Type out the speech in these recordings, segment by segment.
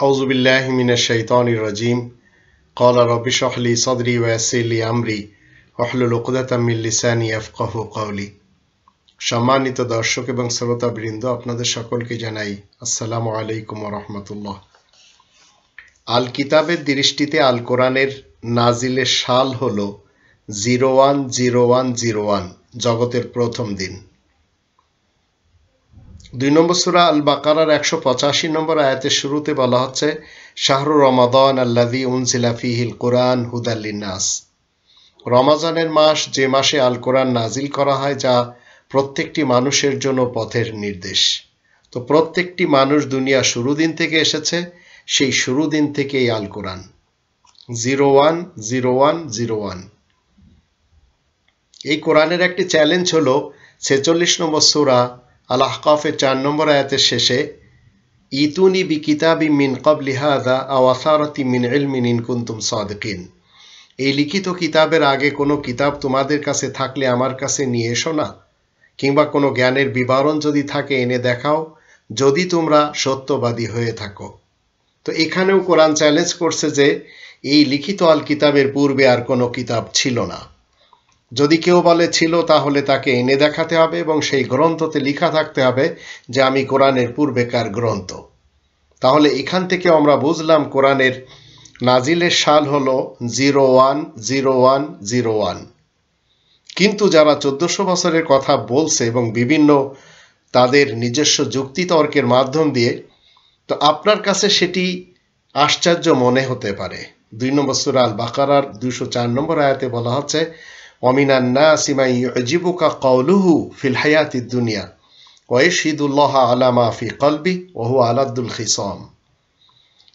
আউযু বিল্লাহি মিনাশ শাইতানির রাজিম। ক্বালা রাব্বি ইশরাহ লি সাদরি ওয়া ইয়াসসির লি আমরি ওয়াহলুল উকদাতাম মিন লিসানি ইয়াফকাহু কওলি। সম্মানিত দর্শক এবং শ্রোতাবৃন্দ, আপনাদের সকলকে জানাই আসসালামু আলাইকুম ওয়া রাহমাতুল্লাহ। আল কিতাবের দৃষ্টিতে আল কোরআনের নাজিলের সাল হল 010101, জগতের প্রথম দিন। 2 নম্বর সূরা আল বাকারার 185 নম্বর আয়াতের শুরুতে বলা হচ্ছে, শাহরু রমাদান আল্লাযী উনজিলা ফীহিল কুরআন হুদাল লিন্নাস। রমাজানের মাস, যে মাসে আল কোরআন নাজিল করা হয়, যা প্রত্যেকটি মানুষের জন্য পথের নির্দেশ। তো প্রত্যেকটি মানুষ দুনিয়া শুরু দিন থেকে এসেছে, সেই শুরু দিন থেকেই আল কোরআন 010101। এই কোরআনের একটি চ্যালেঞ্জ হলো 46 নম্বর সূরা আল আহকাফের 4 নম্বর আয়াতের শেষে, ইতুনি বি কিতাবি মিন ক্বাবলি হাযা আও আসারাতি মিন ইলমিন ইন কুনতুম সাদিকিন। এই লিখিত কিতাবের আগে কোনো কিতাব তোমাদের কাছে থাকলে আমার কাছে নিয়ে এসো না, কিংবা কোনো জ্ঞানের বিবরণ যদি থাকে এনে দেখাও, যদি তোমরা সত্যবাদী হয়ে থাকো। তো এখানেও কোরআন চ্যালেঞ্জ করছে যে এই লিখিত আল কিতাবের পূর্বে আর কোনো কিতাব ছিল না। যদি কেউ বলে ছিল, তাহলে তাকে এনে দেখাতে হবে এবং সেই গ্রন্থতে লেখা থাকতে হবে যে আমি কোরআনের পূর্বেকার গ্রন্থ। তাহলে এখান থেকে আমরা বুঝলাম কোরআনের নাজিলের সাল হলো 010101। কিন্তু যারা 1400 বছরের কথা বলছে এবং বিভিন্ন তাদের নিজস্ব যুক্তিতর্কের মাধ্যম দিয়ে, তো আপনার কাছে সেটি আশ্চর্য মনে হতে পারে। 2 নম্বর সূরা আল বাকারার 204 নম্বর আয়াতে বলা হচ্ছে, ওয়ামিনান নাসি মান ইউজিবুকা কাওলুহু ফিল হায়াতিদ দুনিয়া ওয়া ইয়াশহাদুল্লাহা আলা মা ফি কলবি ওয়া হুয়া আলাদ্দুল খিসাম।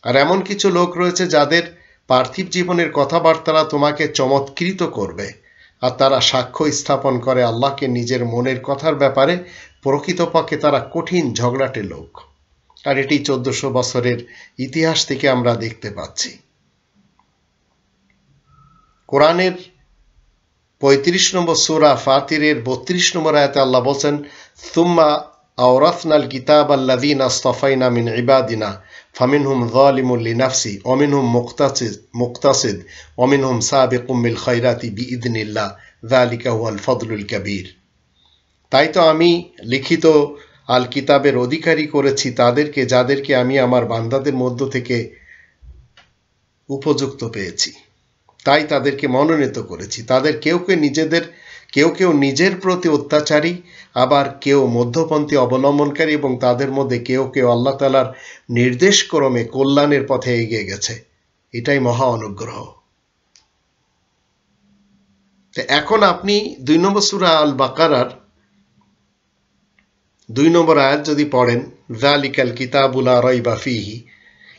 আর এমন কিছু লোক রয়েছে যাদের পার্থিব জীবনের কথাবার্তা তোমাকে চমৎকৃত করবে, আর তারা সাক্ষ্য স্থাপন করে আল্লাহকে নিজের মনের কথার ব্যাপারে। প্রকৃতপক্ষে তারা কঠিন ঝগড়াটে লোক। আর এটি 1400 বছরের ইতিহাস থেকে আমরা দেখতে পাচ্ছি। কোরআনের 35 নম্বর সূরা ফাতিরের 32 নম্বর আয়াতে আল্লাহ বলেন, সুম্মা আওরাসনাল কিতাব আল্লাযীনা আসতাফাইনা মিন ইবাদিনা ফামিনহুম যালিমুন লিনাফসি ওয়া মিনহুম মুকতাসিদ ওয়া মিনহুম সাবিকুম বিল খায়রাতি বিইذনিল্লাহ যালিকা হুয়াল ফাদলুল কাবীর। তাই তো আমি লিখিত আল কিতাবের অধিকারী করেছি তাদেরকে, যাদেরকে আমি আমার বান্দাদের মধ্য থেকে উপযুক্ত পেয়েছি, তাই তাদেরকে মনোনীত করেছি। তাদের কেউ কেউ নিজের প্রতি অত্যাচারী, আবার কেউ মধ্যপন্থী অবলম্বনকারী, এবং তাদের মধ্যে কেউ কেউ আল্লাহ তাআলার নির্দেশক্রমে কল্যাণের পথে এগিয়ে গেছে। এটাই মহা অনুগ্রহ। এখন আপনি 2 নম্বর সূরা আল বাকারার 2 নম্বর আয়াত যদি পড়েন, যালিকাল কিতাবু লা রাইবা ফীহি,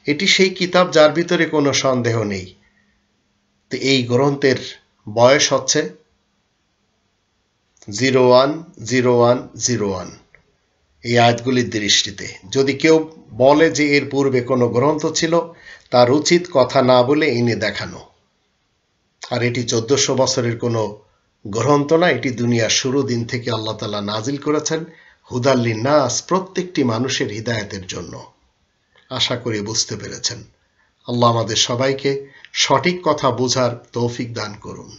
এটি সেই কিতাব যার ভিতরে কোনো সন্দেহ নেই। তো এই গ্রন্থের বয়স হচ্ছে 010101। এই আয়াতগুলির দৃষ্টিতে যদি কেউ বলে যে এর পূর্বে কোনো গ্রন্থ ছিল, তার উচিত কথা না বলে এনে দেখানো। আর এটি 1400 বছরের কোনো গ্রন্থ না, এটি দুনিয়ার শুরু দিন থেকে আল্লাহ তাআলা নাজিল করেছেন হুদাল লিন্নাস, প্রত্যেকটি মানুষের হিদায়াতের জন্য। আশা করি বুঝতে পেরেছেন। আল্লাহ আমাদের সবাইকে সঠিক কথা বোঝার তৌফিক দান করুন।